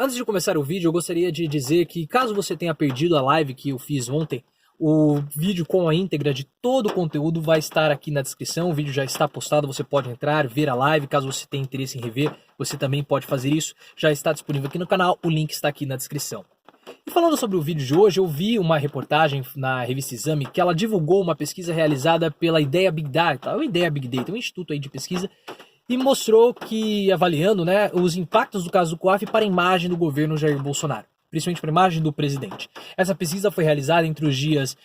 Antes de começar o vídeo, eu gostaria de dizer que caso você tenha perdido a live que eu fiz ontem, o vídeo com a íntegra de todo o conteúdo vai estar aqui na descrição, o vídeo já está postado, você pode entrar, ver a live, caso você tenha interesse em rever, você também pode fazer isso, já está disponível aqui no canal, o link está aqui na descrição. E falando sobre o vídeo de hoje, eu vi uma reportagem na revista Exame que ela divulgou uma pesquisa realizada pela Ideia Big Data, o Ideia Big Data, um instituto aí de pesquisa, e mostrou que, avaliando os impactos do caso do COAF para a imagem do governo Jair Bolsonaro, principalmente para a imagem do presidente. Essa pesquisa foi realizada entre os dias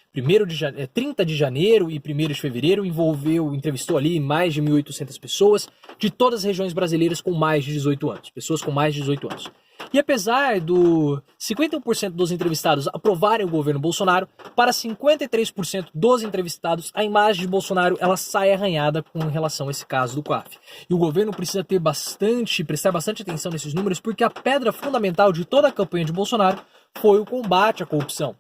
30 de janeiro e 1º de fevereiro, entrevistou ali mais de 1.800 pessoas de todas as regiões brasileiras com mais de 18 anos, pessoas com mais de 18 anos. E apesar do 51% dos entrevistados aprovarem o governo Bolsonaro, para 53% dos entrevistados, a imagem de Bolsonaro ela sai arranhada com relação a esse caso do COAF. E o governo precisa prestar bastante atenção nesses números, porque a pedra fundamental de toda a campanha de Bolsonaro foi o combate à corrupção.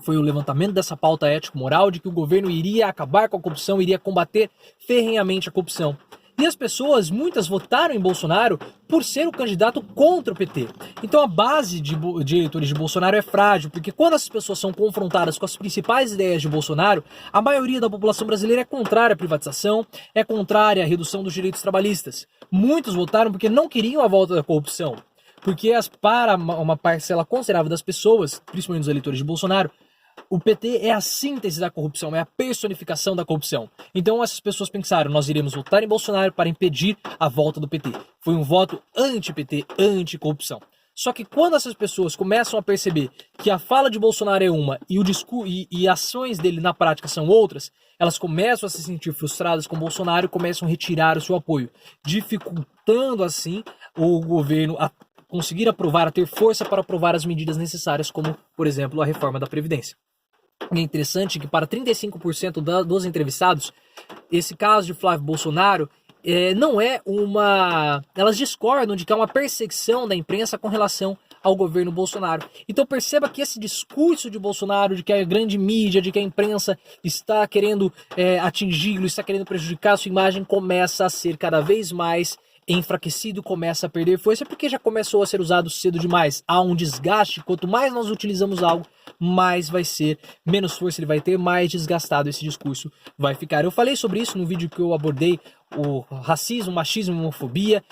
Foi o levantamento dessa pauta ético-moral de que o governo iria acabar com a corrupção, iria combater ferrenhamente a corrupção. E as pessoas, muitas votaram em Bolsonaro por ser o candidato contra o PT. Então a base de eleitores de Bolsonaro é frágil, porque quando as pessoas são confrontadas com as principais ideias de Bolsonaro, a maioria da população brasileira é contrária à privatização, é contrária à redução dos direitos trabalhistas. Muitos votaram porque não queriam a volta da corrupção. Porque para uma parcela considerável das pessoas, principalmente os eleitores de Bolsonaro, o PT é a síntese da corrupção, é a personificação da corrupção. Então essas pessoas pensaram, nós iremos votar em Bolsonaro para impedir a volta do PT. Foi um voto anti-PT, anti-corrupção. Só que quando essas pessoas começam a perceber que a fala de Bolsonaro é uma e o discurso e ações dele na prática são outras, elas começam a se sentir frustradas com Bolsonaro e começam a retirar o seu apoio, dificultando assim o governo a conseguir aprovar, a ter força para aprovar as medidas necessárias, como, por exemplo, a reforma da Previdência. É interessante que para 35% dos entrevistados, esse caso de Flávio Bolsonaro não é uma... Elas discordam de que é uma perseguição da imprensa com relação ao governo Bolsonaro. Então perceba que esse discurso de Bolsonaro, de que a grande mídia, de que a imprensa está querendo atingi-lo, está querendo prejudicar a sua imagem, começa a ser cada vez mais enfraquecido, começa a perder força, porque já começou a ser usado cedo demais. Há um desgaste, quanto mais nós utilizamos algo, mais vai ser, menos força ele vai ter, mais desgastado esse discurso vai ficar. Eu falei sobre isso no vídeo que eu abordei o racismo, machismo e homofobia,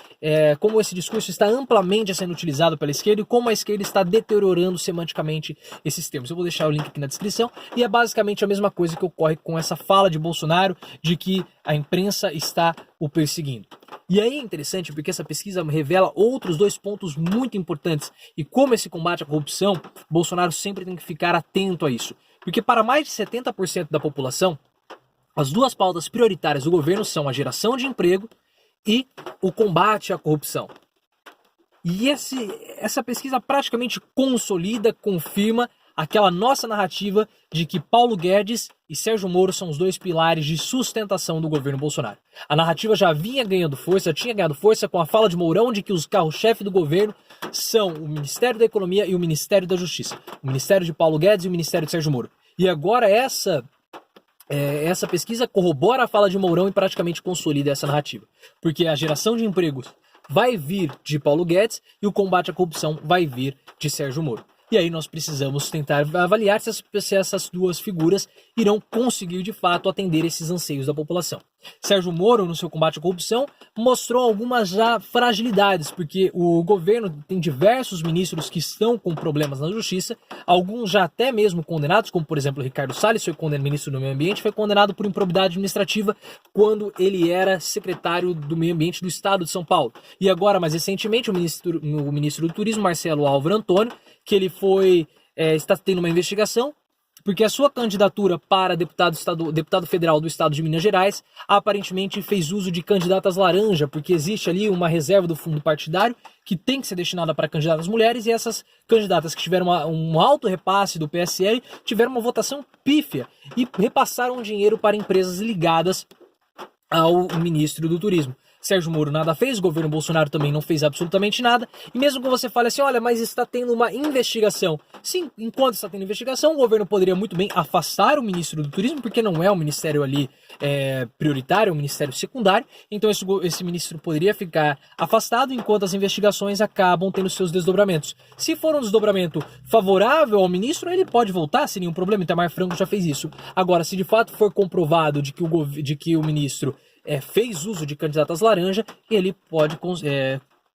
como esse discurso está amplamente sendo utilizado pela esquerda e como a esquerda está deteriorando semanticamente esses termos. Eu vou deixar o link aqui na descrição e é basicamente a mesma coisa que ocorre com essa fala de Bolsonaro de que a imprensa está o perseguindo. E aí é interessante porque essa pesquisa revela outros dois pontos muito importantes e como esse combate à corrupção, Bolsonaro sempre tem que ficar atento a isso. Porque para mais de 70% da população, as duas pautas prioritárias do governo são a geração de emprego e o combate à corrupção. E essa pesquisa praticamente consolida, confirma aquela nossa narrativa de que Paulo Guedes e Sérgio Moro são os dois pilares de sustentação do governo Bolsonaro. A narrativa já tinha ganhado força com a fala de Mourão de que os carros-chefe do governo são o Ministério da Economia e o Ministério da Justiça. O Ministério de Paulo Guedes e o Ministério de Sérgio Moro. E agora essa pesquisa corrobora a fala de Mourão e praticamente consolida essa narrativa. Porque a geração de empregos vai vir de Paulo Guedes e o combate à corrupção vai vir de Sérgio Moro. E aí nós precisamos tentar avaliar se essas duas figuras irão conseguir de fato atender esses anseios da população. Sérgio Moro, no seu combate à corrupção, mostrou algumas já fragilidades, porque o governo tem diversos ministros que estão com problemas na justiça, alguns já até mesmo condenados, como por exemplo Ricardo Salles, ministro do Meio Ambiente, foi condenado por improbidade administrativa quando ele era secretário do Meio Ambiente do Estado de São Paulo. E agora, mais recentemente, o ministro do Turismo, Marcelo Álvaro Antônio, que ele está tendo uma investigação porque a sua candidatura para deputado federal do estado de Minas Gerais aparentemente fez uso de candidatas laranja, porque existe ali uma reserva do fundo partidário que tem que ser destinada para candidatas mulheres, e essas candidatas que tiveram um alto repasse do PSL tiveram uma votação pífia e repassaram dinheiro para empresas ligadas ao ministro do Turismo. Sérgio Moro nada fez, o governo Bolsonaro também não fez absolutamente nada, e mesmo que você fale assim, olha, mas está tendo uma investigação. Sim, enquanto está tendo investigação, o governo poderia muito bem afastar o ministro do Turismo, porque não é um ministério ali prioritário, é um ministério secundário, então esse ministro poderia ficar afastado enquanto as investigações acabam tendo seus desdobramentos. Se for um desdobramento favorável ao ministro, ele pode voltar sem nenhum problema, Itamar Franco já fez isso. Agora, se de fato for comprovado de que o ministro fez uso de candidatas laranja, ele pode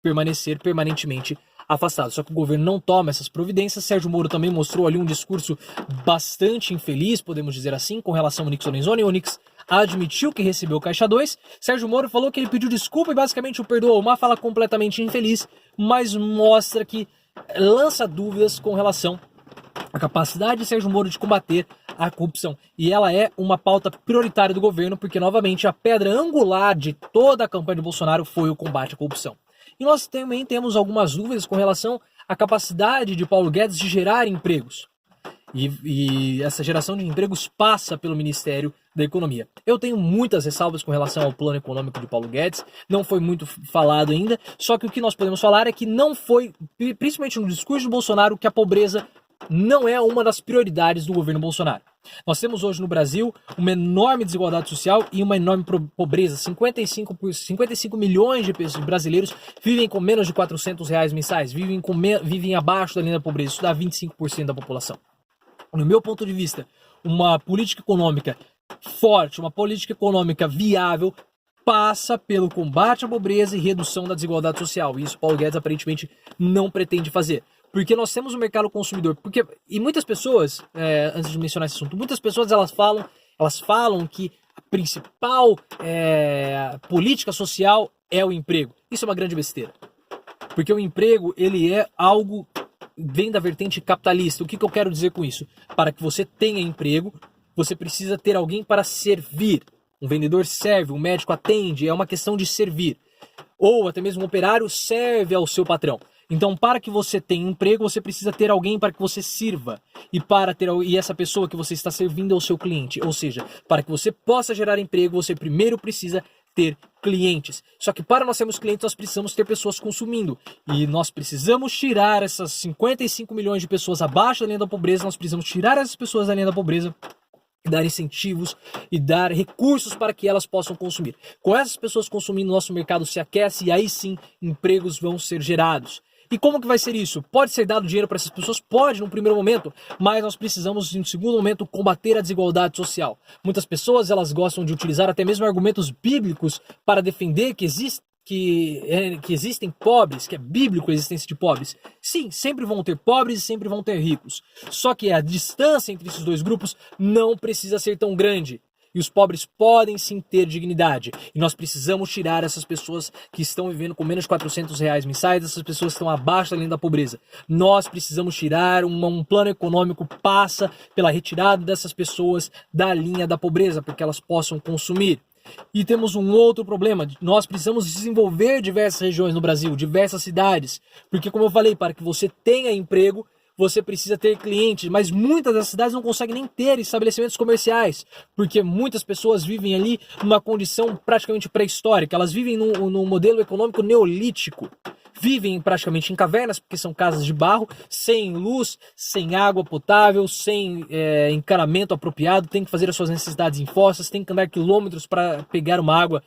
permanecer permanentemente afastado. Só que o governo não toma essas providências. Sérgio Moro também mostrou ali um discurso bastante infeliz, podemos dizer assim, com relação ao Onyx Lorenzoni. O Onyx admitiu que recebeu Caixa 2. Sérgio Moro falou que ele pediu desculpa e basicamente o perdoou. Uma fala completamente infeliz, mas mostra que lança dúvidas com relação à capacidade de Sérgio Moro de combater a corrupção. E ela é uma pauta prioritária do governo, porque, novamente, a pedra angular de toda a campanha de Bolsonaro foi o combate à corrupção. E nós também temos algumas dúvidas com relação à capacidade de Paulo Guedes de gerar empregos. E essa geração de empregos passa pelo Ministério da Economia. Eu tenho muitas ressalvas com relação ao plano econômico de Paulo Guedes, não foi muito falado ainda, só que o que nós podemos falar é que não foi, principalmente no discurso do Bolsonaro, que a pobreza não é uma das prioridades do governo Bolsonaro. Nós temos hoje no Brasil uma enorme desigualdade social e uma enorme pobreza. 55 milhões de brasileiros vivem com menos de R$ 400 mensais, vivem abaixo da linha da pobreza. Isso dá 25% da população. No meu ponto de vista, uma política econômica forte, uma política econômica viável, passa pelo combate à pobreza e redução da desigualdade social. E isso Paulo Guedes aparentemente não pretende fazer. Porque nós temos um mercado consumidor. E muitas pessoas, antes de mencionar esse assunto, muitas pessoas elas falam que a principal política social é o emprego. Isso é uma grande besteira. Porque o emprego, ele é algo, vem da vertente capitalista. O que eu quero dizer com isso? Para que você tenha emprego, você precisa ter alguém para servir. Um vendedor serve, um médico atende, é uma questão de servir. Ou até mesmo um operário serve ao seu patrão. Então, para que você tenha emprego, você precisa ter alguém para que você sirva. E essa pessoa que você está servindo é o seu cliente. Ou seja, para que você possa gerar emprego, você primeiro precisa ter clientes. Só que para nós termos clientes, nós precisamos ter pessoas consumindo. E nós precisamos tirar essas 55 milhões de pessoas abaixo da linha da pobreza, nós precisamos tirar essas pessoas da linha da pobreza, dar incentivos e dar recursos para que elas possam consumir. Com essas pessoas consumindo, nosso mercado se aquece e aí sim empregos vão ser gerados. E como que vai ser isso? Pode ser dado dinheiro para essas pessoas? Pode, no primeiro momento, mas nós precisamos, no segundo momento, combater a desigualdade social. Muitas pessoas elas gostam de utilizar até mesmo argumentos bíblicos para defender que existem pobres, que é bíblico a existência de pobres. Sim, sempre vão ter pobres e sempre vão ter ricos. Só que a distância entre esses dois grupos não precisa ser tão grande. E os pobres podem sim ter dignidade. E nós precisamos tirar essas pessoas que estão vivendo com menos de R$ 400 mensais, essas pessoas que estão abaixo da linha da pobreza. Nós precisamos tirar um plano econômico passa pela retirada dessas pessoas da linha da pobreza, porque elas possam consumir. E temos um outro problema, nós precisamos desenvolver diversas regiões no Brasil, diversas cidades, porque como eu falei, para que você tenha emprego, você precisa ter clientes, mas muitas das cidades não conseguem nem ter estabelecimentos comerciais, porque muitas pessoas vivem ali numa condição praticamente pré-histórica, elas vivem num modelo econômico neolítico, vivem praticamente em cavernas, porque são casas de barro, sem luz, sem água potável, sem encanamento apropriado, tem que fazer as suas necessidades em fossas, tem que andar quilômetros para pegar uma água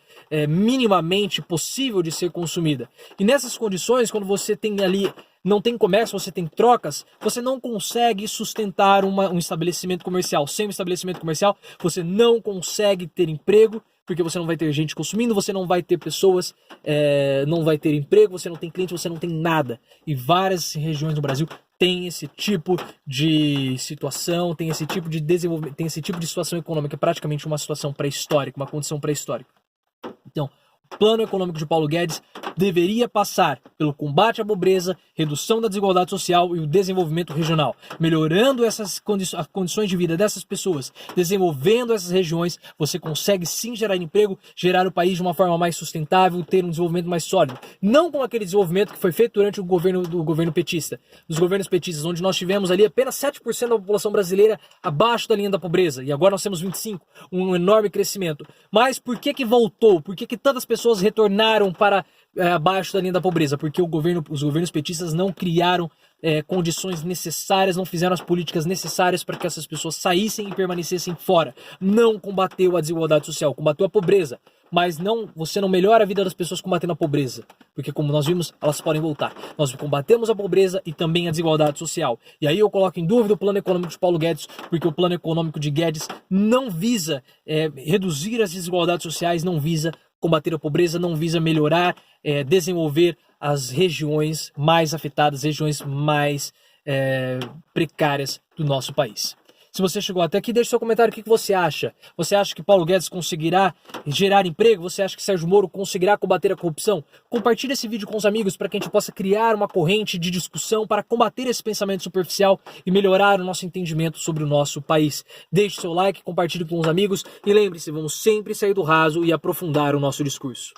minimamente possível de ser consumida. E nessas condições, quando você tem ali não tem comércio, você tem trocas, você não consegue sustentar um estabelecimento comercial. Sem um estabelecimento comercial, você não consegue ter emprego, porque você não vai ter gente consumindo, você não vai ter pessoas, não vai ter emprego, você não tem cliente, você não tem nada. E várias regiões do Brasil têm esse tipo de situação, tem esse tipo de desenvolvimento, tem esse tipo de situação econômica, praticamente uma situação pré-histórica, uma condição pré-histórica. Então, o plano econômico de Paulo Guedes deveria passar pelo combate à pobreza, redução da desigualdade social e o desenvolvimento regional. Melhorando essas condições de vida dessas pessoas, desenvolvendo essas regiões, você consegue sim gerar emprego, gerar o país de uma forma mais sustentável, ter um desenvolvimento mais sólido. Não com aquele desenvolvimento que foi feito durante o governo petista. Os governos petistas, onde nós tivemos ali apenas 7% da população brasileira abaixo da linha da pobreza. E agora nós temos 25%, um enorme crescimento. Mas por que voltou? Por que tantas pessoas pessoas retornaram para abaixo da linha da pobreza? Porque os governos petistas não criaram condições necessárias, não fizeram as políticas necessárias para que essas pessoas saíssem e permanecessem fora. Não combateu a desigualdade social, combateu a pobreza. Mas você não melhora a vida das pessoas combatendo a pobreza. Porque, como nós vimos, elas podem voltar. Nós combatemos a pobreza e também a desigualdade social. E aí eu coloco em dúvida o plano econômico de Paulo Guedes, porque o plano econômico de Guedes não visa reduzir as desigualdades sociais, não visa combater a pobreza, não visa melhorar, desenvolver as regiões mais afetadas, regiões mais precárias do nosso país. Se você chegou até aqui, deixe seu comentário. O que você acha? Você acha que Paulo Guedes conseguirá gerar emprego? Você acha que Sérgio Moro conseguirá combater a corrupção? Compartilhe esse vídeo com os amigos para que a gente possa criar uma corrente de discussão para combater esse pensamento superficial e melhorar o nosso entendimento sobre o nosso país. Deixe seu like, compartilhe com os amigos e lembre-se, vamos sempre sair do raso e aprofundar o nosso discurso.